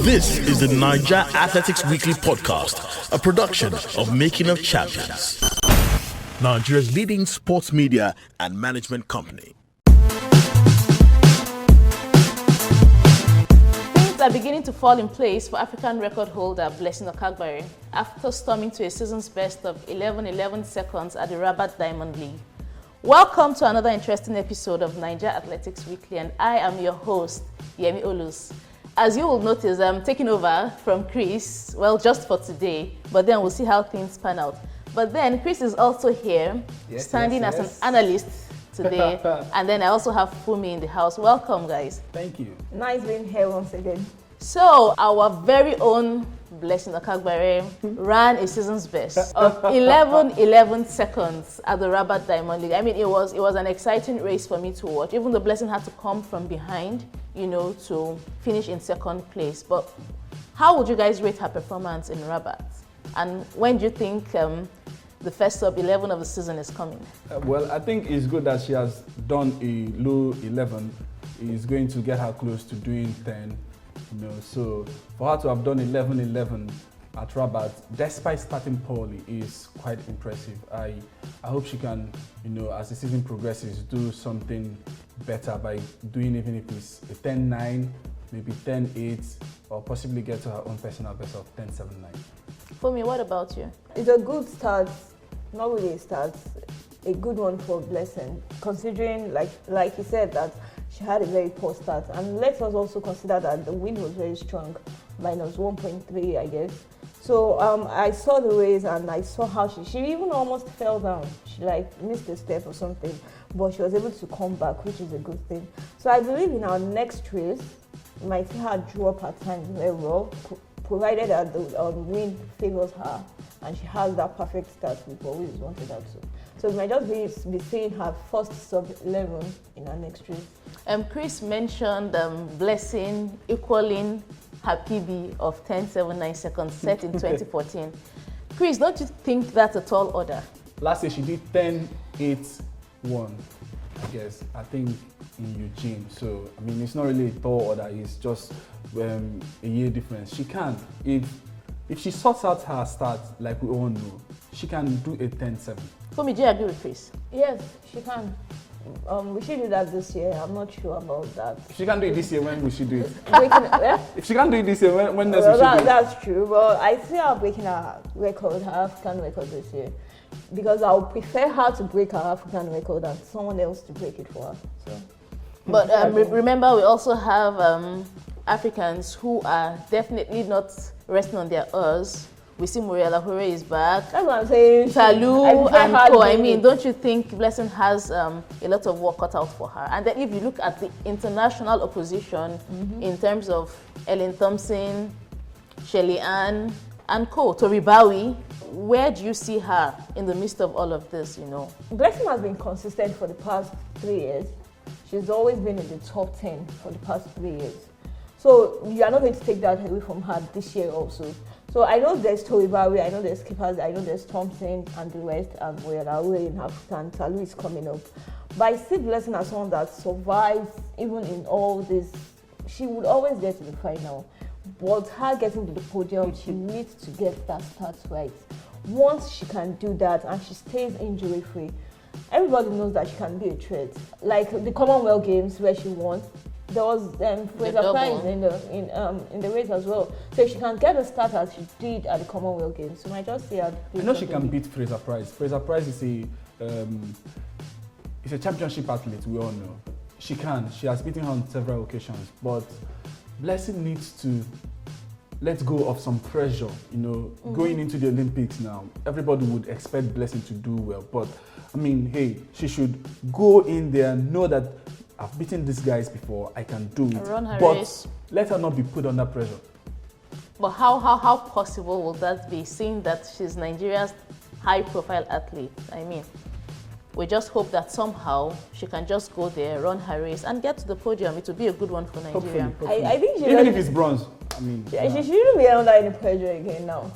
This is the Niger Athletics Weekly Podcast, a production of Making of Champions, Nigeria's leading sports media and management company. Things are beginning to fall in place for African record holder Blessing Okagbare after storming to a season's best of 11 seconds at the Rabat Diamond League. Welcome to another interesting episode of Niger Athletics Weekly, and I am your host, Yemi Olus. As you will notice, I'm taking over from Chris, well, just for today, but then we'll see how things pan out. But then Chris is also here, standing as an analyst today, and then I also have Fumi in the house. Welcome, guys. Thank you. Nice being here once again. So, our very own Blessing Okagbare ran a season's best of 11 seconds at the Rabat Diamond League. I mean, it was an exciting race for me to watch, even though Blessing had to come from behind, to finish in second place. But how would you guys rate her performance in Rabat? And when do you think the first sub-11 of the season is coming? Well, I think it's good that she has done a low 11. It's going to get her close to doing 10. So for her to have done 11 at Rabat, despite starting poorly, is quite impressive. I hope she can, as the season progresses, do something better by doing, even if it's a 10-9, maybe 10-8, or possibly get to her own personal best of 10-7-9. For me, what about you? It's a good start, not really a start, a good one for Blessing, considering, like you said, that she had a very poor start. And let us also consider that the wind was very strong, minus 1.3, I guess. So I saw the race and I saw how she even almost fell down. She missed a step or something, but she was able to come back, which is a good thing. So I believe in our next race, we might see her drop her time very well, provided that the wind favors her and she has that perfect start we've always wanted her to. So we might just be seeing her first sub-11 in our next race. Chris mentioned Blessing equaling her PB of 10.79 seconds set in 2014. Chris, don't you think that's a tall order? Last year she did 10.81, I guess, I think in Eugene. So, I mean, it's not really a tall order, it's just a year difference. She can, if she sorts out her start like we all know, she can do a 10.7. Fumi, do you agree with Chris? Yes, she can. We should do that this year. I'm not sure about that. If she can do it this year, when we should do it? If she can do it this year, when next we should do it? That's true, but I see her breaking her record, her African record this year. Because I would prefer her to break her African record than someone else to break it for her. So. But remember, we also have Africans who are definitely not resting on their oars. We see Muriel Ahore is back. That's what I'm saying. Salu and Co. I mean, don't you think Blessing has a lot of work cut out for her? And then if you look at the international opposition in terms of Elaine Thompson, Shelly-Ann and Co. Tori Bowie, where do you see her in the midst of all of this, Blessing has been consistent for the past 3 years. She's always been in the top 10 for the past 3 years. So you are not going to take that away from her this year also. So I know there's Tori Bowie, I know there's Skippers, I know there's Thompson and the rest, and we're away in Africa, and Salu is coming up. But I see Blessing as someone that survives even in all this. She would always get to the final, but her getting to the podium, she needs to get that start right. Once she can do that and she stays injury free, everybody knows that she can be a threat. Like the Commonwealth Games where she won, there was Fraser Price in the race as well. So if she can get a start as she did at the Commonwealth Games, so I might just see her. I know she can beat Fraser Price. Fraser Price is a championship athlete, we all know. She can. She has beaten her on several occasions. But Blessing needs to let go of some pressure. Going into the Olympics now, everybody would expect Blessing to do well. But I mean, hey, she should go in there, know that I've beaten these guys before, I can do it. Run her but race. Let her not be put under pressure. But how possible will that be, seeing that she's Nigeria's high-profile athlete? I mean, we just hope that somehow she can just go there, run her race, and get to the podium. It will be a good one for Nigeria. Hopefully. I think even if it's bronze, I mean, she shouldn't be under any pressure again now.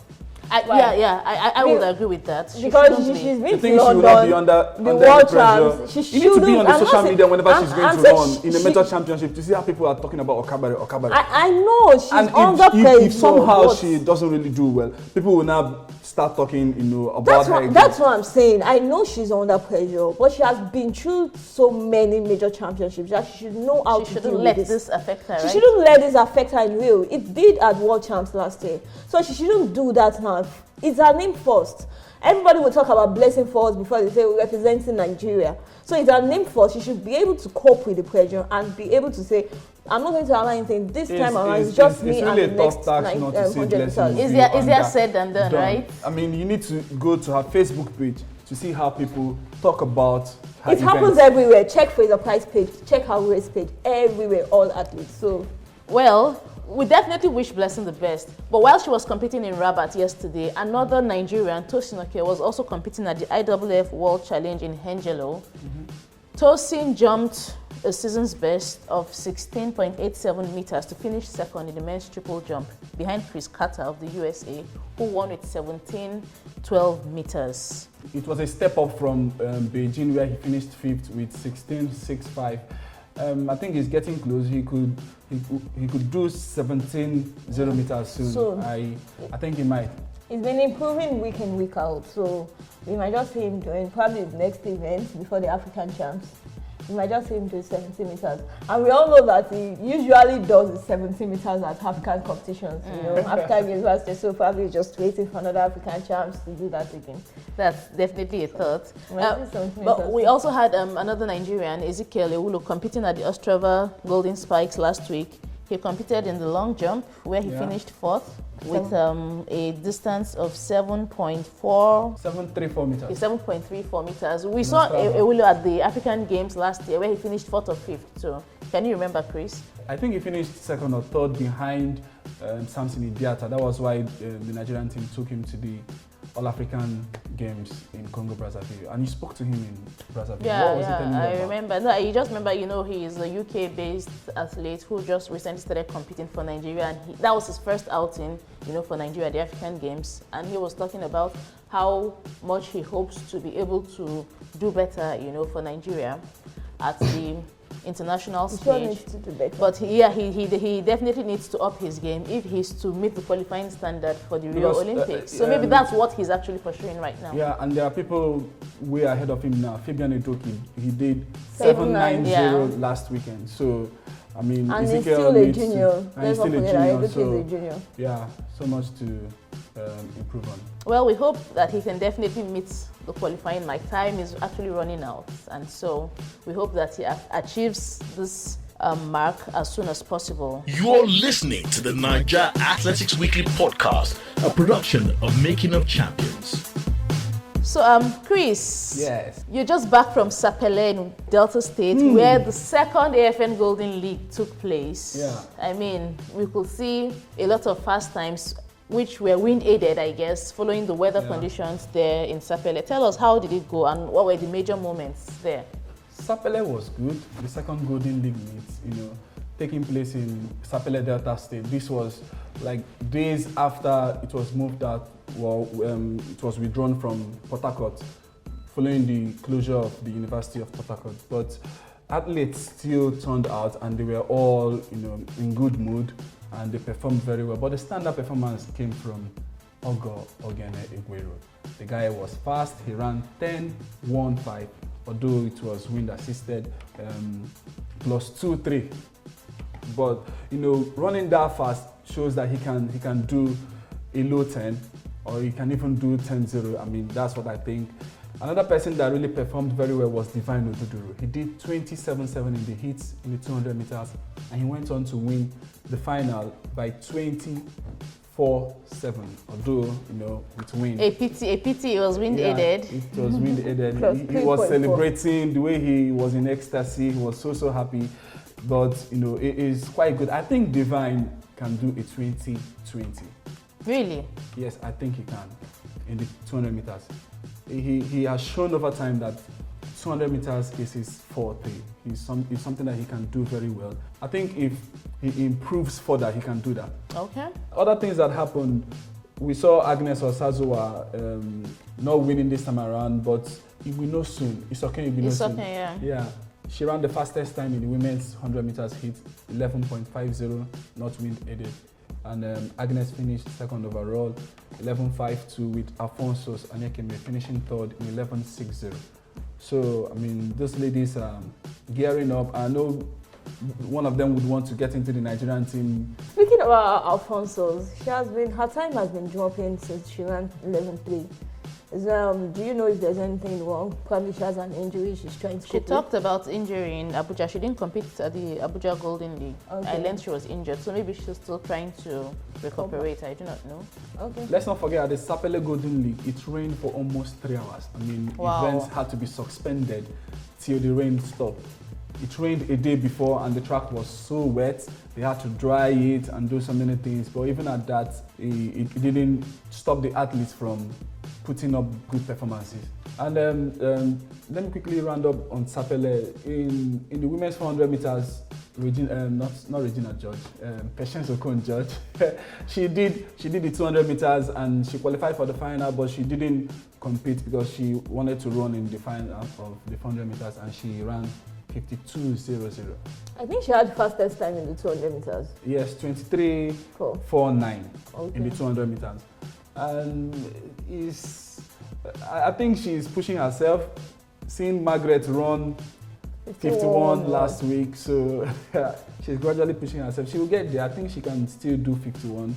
I would agree with that. Because she's been to London, she will not be the world champs. She needs to be on the social media whenever she's going to run in the mental championship to see how people are talking about Okagbare. I know she's under pressure. If somehow she doesn't really do well, people will now start talking, about her. That's what I'm saying. I know she's under pressure, but she has been through so many major championships that she should know how to deal with this. This affect her. She shouldn't let this affect her in real. It did at World Champs last year, so she shouldn't do that now. It's her name first. Everybody will talk about Blessing first before they say we're representing Nigeria. So it's her name first. She should be able to cope with the pressure and be able to say, I'm not going to allow anything this time around. It's just me and the next 100 meters. Easier said than done, right? I mean, you need to go to her Facebook page to see how people talk about her It happens everywhere. Check Fraser Price page, check her race page, everywhere, all athletes. So, well, we definitely wish Blessing the best. But while she was competing in Rabat yesterday, another Nigerian, Tosin, was also competing at the IAAF World Challenge in Hengelo. Tosin jumped a season's best of 16.87 meters to finish second in the men's triple jump behind Chris Carter of the USA, who won with 17.12 meters. It was a step up from Beijing, where he finished fifth with 16.65. I think he's getting close. He could do 17.0 meters soon. I think he might. He's been improving week in, week out, so we might just see him doing probably the next event before the African champs. We might just see him do 17 meters. And we all know that he usually does the 17 meters at African competitions, African Games last year, so probably just waiting for another African champs to do that again. That's definitely a thought. But we also had another Nigerian, Ezekiel Ewulo, competing at the Ostrava Golden Spikes last week. He competed in the long jump, where he finished fourth with a distance of 7.34 meters. 7.34 meters. We saw Ewulo at the African Games last year, where he finished fourth or fifth. So, can you remember, Chris? I think he finished second or third behind Samson Idiata. That was why the Nigerian team took him to the All-African Games in Congo Brazzaville, and you spoke to him in Brazzaville. I remember. No, I just remember, he is a UK-based athlete who just recently started competing for Nigeria, and that was his first outing, for Nigeria at the African Games, and he was talking about how much he hopes to be able to do better, for Nigeria at the international stage. But he definitely needs to up his game if he's to meet the qualifying standard for the Rio Olympics. So maybe that's what he's actually pursuing right now. Yeah, and there are people way ahead of him now. Fabian Edoki, he did 7.90 last weekend. So, I mean, and he's still a junior. He's still a junior. Yeah, so much to improve on. Well, we hope that he can definitely meet the qualifying. My time is actually running out, and so we hope that he achieves this mark as soon as possible. You're listening to the Niger Athletics Weekly Podcast, a production of Making of Champions. So, Chris, yes, you're just back from Sapele in Delta State, where the second AFN Golden League took place. Yeah, I mean, we could see a lot of fast times, which were wind-aided, I guess, following the weather conditions there in Sapele. Tell us, how did it go and what were the major moments there? Sapele was good. The second Golden League meet, taking place in Sapele, Delta State. This was like days after it was moved out, it was withdrawn from Port Harcourt following the closure of the University of Port Harcourt. But athletes still turned out and they were all, in good mood, and they performed very well. But the standout performance came from Ogho-Oghene Egwero. The guy was fast. He ran 10.15, although it was wind assisted, plus 2.3. But running that fast shows that he can do a low 10, or he can even do 10.0. I mean, that's what I think. Another person that really performed very well was Divine Oduduru. He did 27.7 in the heats in the 200 meters, and he went on to win the final by 24.7. Although, with wind. A pity, it was wind aided. It was wind aided. he was celebrating the way he was in ecstasy. He was so happy. But, it is quite good. I think Divine can do a 20.20. Really? Yes, I think he can in the 200 meters. He has shown over time that 200 meters is his forte. It's something that he can do very well. I think if he improves further, he can do that. Okay. Other things that happened we saw Agnes Osazuwa not winning this time around, but we know soon. It's okay, we know soon. Okay, yeah. Yeah. She ran the fastest time in the women's 100 meters heat, 11.50, not wind aided. And Agnes finished second overall, 11.52 with Alfonso Anyekeme finishing third in 11.60. So, I mean, those ladies are gearing up. I know one of them would want to get into the Nigerian team. Speaking about Alfonso, her time has been dropping since she ran 11.3. Do you know if there's anything wrong? Probably she has an injury she's trying to She talked about injury in Abuja. She didn't compete at the Abuja Golden League. Okay. I learned she was injured, so maybe she's still trying to recuperate. I do not know. Okay. Let's not forget, at the Sapele Golden League, it rained for almost 3 hours. I mean, events had to be suspended till the rain stopped. It rained a day before and the track was so wet, they had to dry it and do so many things. But even at that, it didn't stop the athletes from putting up good performances. And let me quickly round up on Sapele. In the women's 400 meters, not Regina George, Patience Okon George. she did the 200 meters and she qualified for the final, but she didn't compete because she wanted to run in the final of the 400 meters and she ran 52.00. I think she had the fastest time in the 200 meters. Yes, 23.49 in the 200 meters. And I think she's pushing herself. Seeing Margaret run 51 last week, so she's gradually pushing herself. She will get there. I think she can still do 51.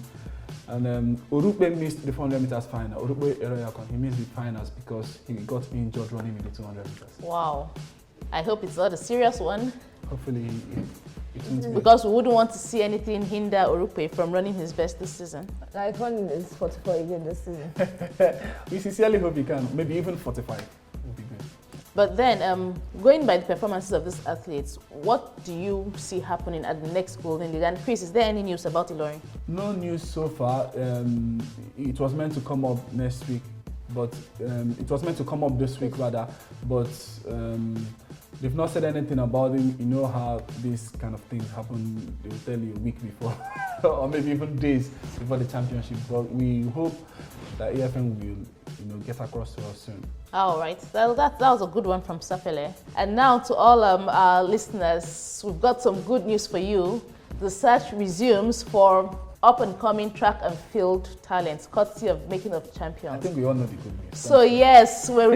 And Orupe missed the 400 meters final. Orupe Eroyakon, he missed the finals because he got injured running in the 200 meters. Wow. I hope it's not a serious one. Hopefully it won't be. Because we wouldn't want to see anything hinder Orupe from running his best this season. Like running is 44 again this season. We sincerely hope he can. Maybe even 45 would be good. But then, going by the performances of these athletes, what do you see happening at the next Golden League? And Chris, is there any news about Ilorin? No news so far. It was meant to come up next week, but it was meant to come up this week rather, but they've not said anything about it. You know how these kind of things happen, they will tell you a week before or maybe even days before the championship. But we hope that AFN will get across to us soon. All right, that was a good one from Sapele. And now to all our listeners, we've got some good news for you. The search resumes for up-and-coming track and field talents, courtesy of Making of Champions. I think we all know the good news. So yes, we're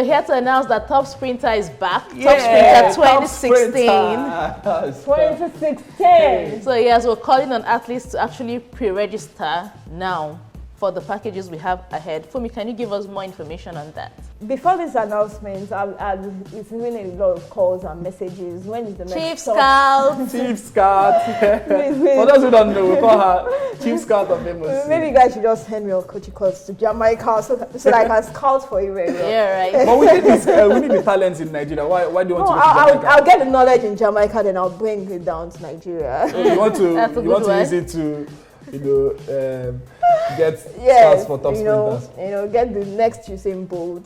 here to announce that Top Sprinter is back. Yeah, Top Sprinter 2016. 2016. So yes, we're calling on athletes to actually pre-register now for the packages we have ahead. Fumi, can you give us more information on that? Before this announcement, I've receiving a lot of calls and messages. When is the next Chief Scout? Chief Scout. For those who don't know, we call her Chief Scout of Amos. Maybe you guys should just send me a coaching course to Jamaica so that I can scout for you. Yeah, right. But we need the talents in Nigeria. Why do you want to go to Jamaica? I'll get the knowledge in Jamaica, then I'll bring it down to Nigeria. So you want to use it to get stars for top sprinters. Get the next Usain Bolt.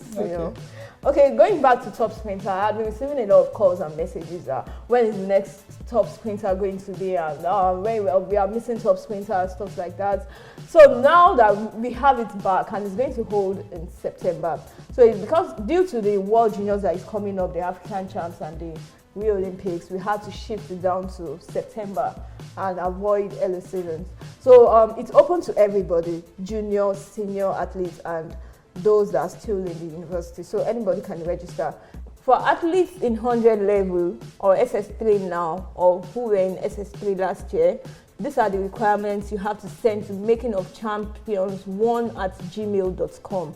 Okay, going back to top sprinter, I've been receiving a lot of calls and messages. When is the next top sprinter going to be? And we are missing top sprinters, stuff like that. So now that we have it back and it's going to hold in September. So it's because due to the World Juniors that is coming up, the African Champs and the Rio Olympics, we had to shift it down to September and avoid early seasons. So it's open to everybody, junior, senior athletes, and those that are still in the university. So anybody can register. For athletes in 100 level or SS3 now, or who were in SS3 last year, these are the requirements you have to send to makingofchampions1@gmail.com.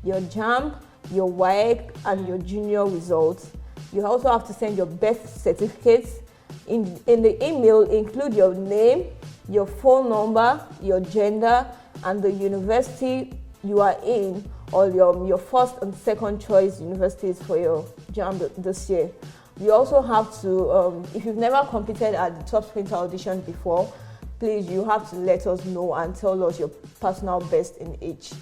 Your JAMB, your WAEC, and your junior results. You also have to send your birth certificates. In the email, include your name, your phone number, your gender, and the university you are in, or your first and second choice universities for your JAMB this year. You also have to, if you've never competed at the Top Sprinter audition before, please, you have to let us know and tell us your personal best in each.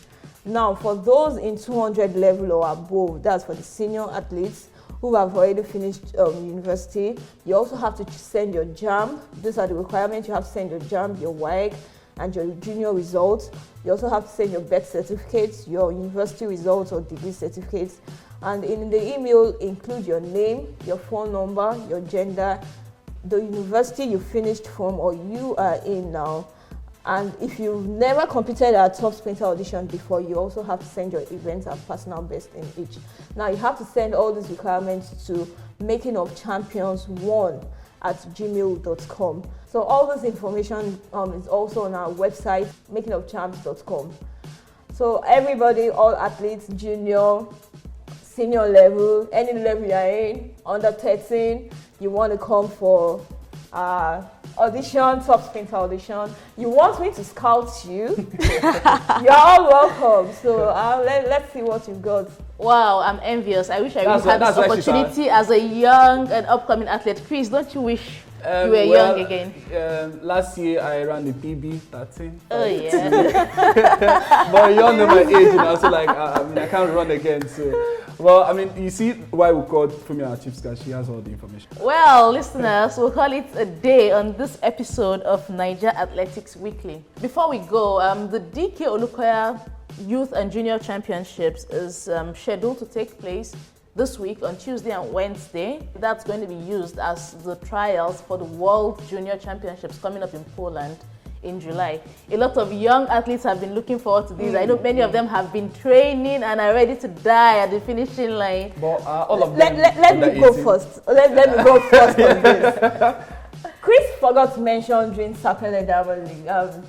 Now, for those in 200 level or above, that's for the senior athletes who have already finished university, you also have to send your JAMB. These are the requirements. You have to send your JAMB, your WAEC, and your junior results. You also have to send your birth certificates, your university results or degree certificates. And in the email, include your name, your phone number, your gender, the university you finished from or you are in now. And if you've never completed a top sprinter audition before, you also have to send your events and personal best in each. Now you have to send all these requirements to makingofchampions1@gmail.com. So all this information is also on our website, makingofchamps.com. So everybody, all athletes, junior, senior level, any level you're in, under 13, you want to come for audition, top sprinter audition, you want me to scout you, you're all welcome. So let's see what you've got. Wow, I'm envious. I wish I really had this opportunity as a young and upcoming athlete. Chris, don't you wish you were young again? Last year I ran the PB 13. Oh yeah. But you all know my age now, so like I can't run again. So, well, I mean, you see why we called Fumi our chief, because she has all the information. Well, listeners, we'll call it a day on this episode of Niger Athletics Weekly. Before we go, the DK Olukoya Youth and Junior Championships is scheduled to take place this week on Tuesday and Wednesday. That's going to be used as the trials for the World Junior Championships coming up in Poland in July. A lot of young athletes have been looking forward to these. I know many of them have been training and are ready to die at the finishing line. But all of them let me go first. Let me go first on this. Chris forgot to mention during Sapele Diamond League.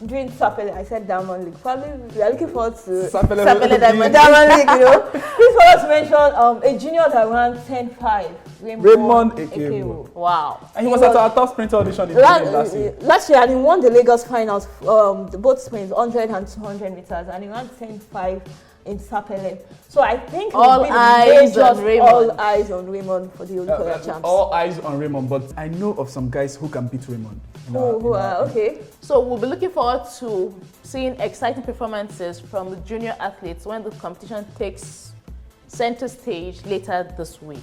During Sapele, I said Diamond League. Probably we are looking forward to Sapele Diamond League, you know. Chris forgot to mention a junior that ran 10.5. Raymond Ekebo. Wow. And he was at our top sprint audition in last year. Last year, and he won the Lagos finals, both sprints, 100 and 200 meters, and he ran 10.5 in Sapele. So I think all eyes on Raymond. All eyes on Raymond for the Olukoya champs. All eyes on Raymond, but I know of some guys who can beat Raymond. Okay. So we'll be looking forward to seeing exciting performances from the junior athletes when the competition takes center stage later this week.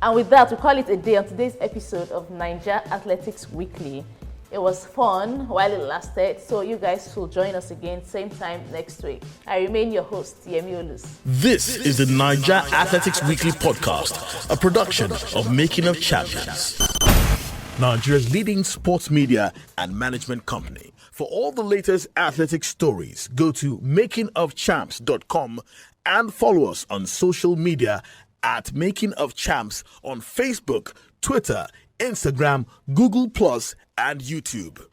And with that, we call it a day on today's episode of Niger Athletics Weekly. It was fun while it lasted, so you guys will join us again same time next week. I remain your host, Yemi Olus. This is the Niger Athletics Weekly podcast, a production of Making of Champions, Nigeria's leading sports media and management company. For all the latest athletics stories, go to makingofchamps.com and follow us on social media at Making of Champs on Facebook, Twitter, Instagram, Google+, and YouTube.